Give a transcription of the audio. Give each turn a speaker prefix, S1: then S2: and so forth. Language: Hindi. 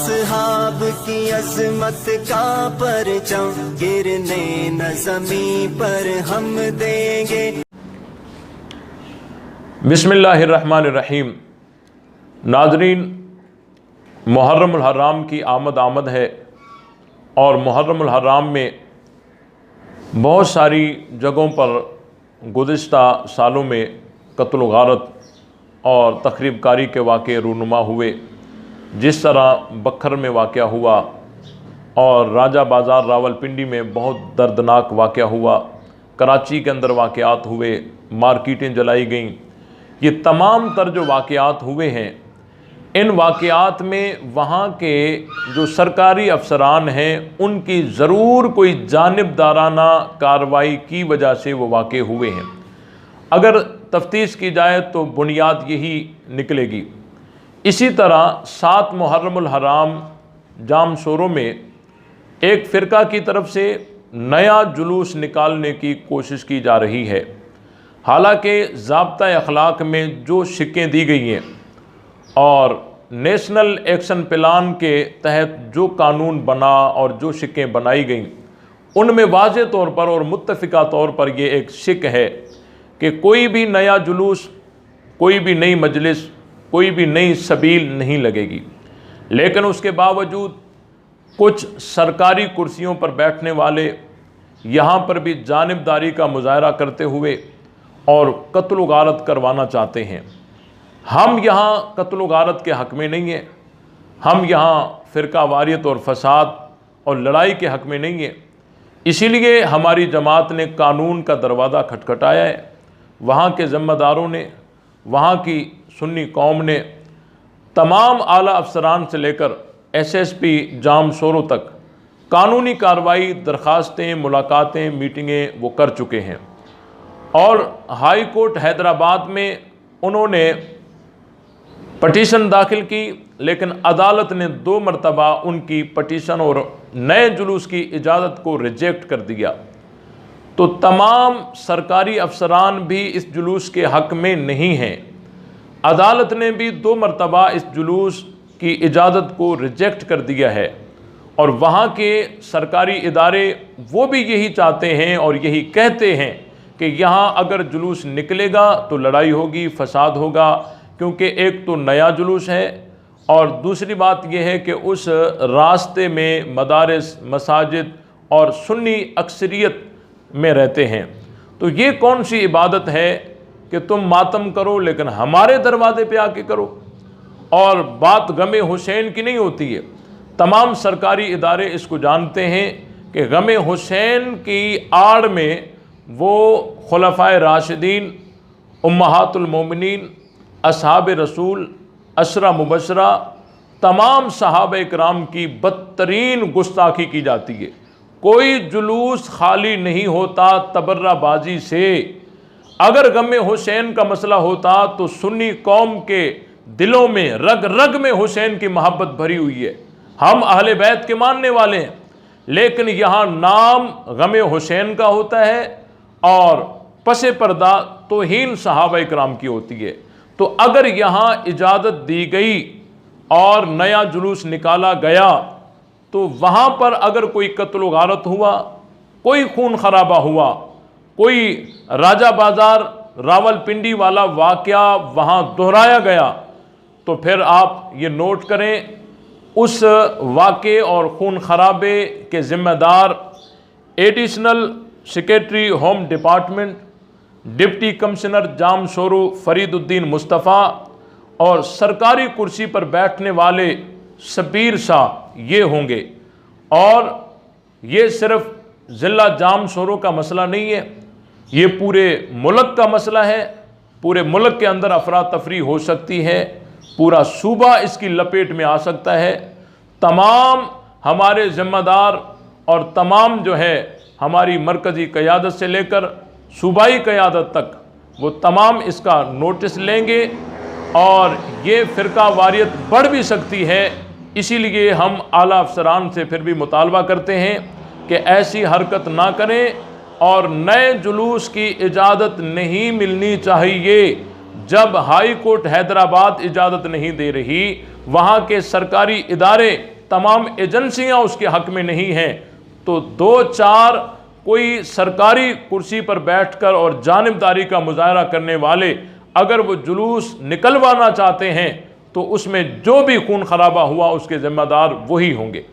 S1: असहाब की अजमत का परचम गिरने न ज़मीं पर हम देंगे।
S2: बिस्मिल्लाहिर्रहमानिर्रहीम। नाज़रीन, मुहर्रमुल हराम की आमद है और मुहर्रमुल हराम में बहुत सारी जगहों पर गुज़िश्ता सालों में कत्ल व गारत और तख़रीबकारी के वाक़े रूनुमा हुए। जिस तरह बखर में वाक़या हुआ और राजा बाज़ार रावलपिंडी में बहुत दर्दनाक वाक़या हुआ, कराची के अंदर वाक़यात हुए, मार्केटें जलाई गईं, ये तमाम तर जो वाक़यात हुए हैं, इन वाक़यात में वहाँ के जो सरकारी अफसरान हैं उनकी ज़रूर कोई जानिबदाराना कार्रवाई की वजह से वो वाक़े हुए हैं। अगर तफ्तीश की जाए तो बुनियाद यही निकलेगी। इसी तरह 7 मुहर्रमुल हराम जाम शोरों में एक फ़िरका की तरफ से नया जुलूस निकालने की कोशिश की जा रही है। हालांकि ज़ाब्ता अखलाक में जो शिक्कें दी गई हैं और नेशनल एक्शन प्लान के तहत जो कानून बना और जो शिक्कें बनाई गईं, उनमें वाज़े तौर पर और मुत्तफ़िका तौर पर ये एक शिक है कि कोई भी नया जुलूस, कोई भी नई मजलिस, कोई भी नई सबील नहीं लगेगी। लेकिन उसके बावजूद कुछ सरकारी कुर्सियों पर बैठने वाले यहाँ पर भी जानिबदारी का मुजाहरा करते हुए और कत्ल गारत करवाना चाहते हैं। हम यहाँ कत्ल गारत के हक़ में नहीं हैं, हम यहाँ फ़िरका वारियत और फसाद और लड़ाई के हक़ में नहीं हैं। इसीलिए हमारी जमात ने कानून का दरवाज़ा खटखटाया है। वहाँ के ज़िम्मेदारों ने, वहाँ की सुन्नी कौम ने तमाम आला अफसरान से लेकर SSP जाम शोरों तक कानूनी कार्रवाई, दरख्वास्तें, मुलाकातें, मीटिंगें वो कर चुके हैं। और हाई कोर्ट हैदराबाद में उन्होंने पटिशन दाखिल की, लेकिन अदालत ने 2 मरतबा उनकी पटिशन और नए जुलूस की इजाज़त को रिजेक्ट कर दिया। तो तमाम सरकारी अफसरान भी इस जुलूस के हक़ में नहीं हैं। अदालत ने भी 2 मरतबा इस जुलूस की इजाज़त को रिजेक्ट कर दिया है। और वहाँ के सरकारी इदारे वो भी यही चाहते हैं और यही कहते हैं कि यहाँ अगर जुलूस निकलेगा तो लड़ाई होगी, फसाद होगा, क्योंकि एक तो नया जुलूस है और दूसरी बात यह है कि उस रास्ते में मदारिस, मसाजिद और सुन्नी अक्सरियत में रहते हैं। तो ये कौन सी इबादत है कि तुम मातम करो लेकिन हमारे दरवाजे पे आके करो। और बात गमे हुसैन की नहीं होती है। तमाम सरकारी इदारे इसको जानते हैं कि गमे हुसैन की आड़ में वो खुलफाए राशिदीन, उम्महातुल मोमिनीन, असहाब रसूल, अशरा मुबशरा, तमाम सहाबा इकराम की बदतरीन गुस्ताखी की जाती है। कोई जुलूस खाली नहीं होता तबर्राबाजी से। अगर गमे हुसैन का मसला होता तो सुन्नी कौम के दिलों में, रग रग में हुसैन की मोहब्बत भरी हुई है। हम अहले बैत के मानने वाले हैं, लेकिन यहाँ नाम गमे हुसैन का होता है और पसे पर्दा तौहीन सहाबा इकराम की होती है। तो अगर यहाँ इजाज़त दी गई और नया जुलूस निकाला गया तो वहाँ पर अगर कोई कत्ल गारत हुआ, कोई खून खराबा हुआ, कोई राजा बाज़ार रावलपिंडी वाला वाक़या वहाँ दोहराया गया, तो फिर आप ये नोट करें, उस वाक़े और खून खराबे के ज़िम्मेदार additional secretary home department, deputy commissioner Jamshoro Fariduddin Mustafa और सरकारी कुर्सी पर बैठने वाले शबीर शाह ये होंगे। और ये सिर्फ ज़िला जाम शोरों का मसला नहीं है, ये पूरे मुल्क का मसला है। पूरे मुल्क के अंदर अफरा तफरी हो सकती है, पूरा सूबा इसकी लपेट में आ सकता है। तमाम हमारे ज़िम्मेदार और तमाम जो है हमारी मरकज़ी क़यादत से लेकर सूबाई क़यादत तक वो तमाम इसका नोटिस लेंगे और ये फ़िरका वारियत बढ़ भी सकती है। इसीलिए हम आला अफसरान से फिर भी मुतालबा करते हैं कि ऐसी हरकत ना करें और नए जुलूस की इजाज़त नहीं मिलनी चाहिए। जब हाई कोर्ट हैदराबाद इजाज़त नहीं दे रही, वहाँ के सरकारी इदारे तमाम एजेंसियां उसके हक में नहीं हैं, तो 2-4 कोई सरकारी कुर्सी पर बैठकर और जानिबदारी का मुजाहरा करने वाले अगर वो जुलूस निकलवाना चाहते हैं तो उसमें जो भी खून खराबा हुआ उसके जिम्मेदार वही होंगे।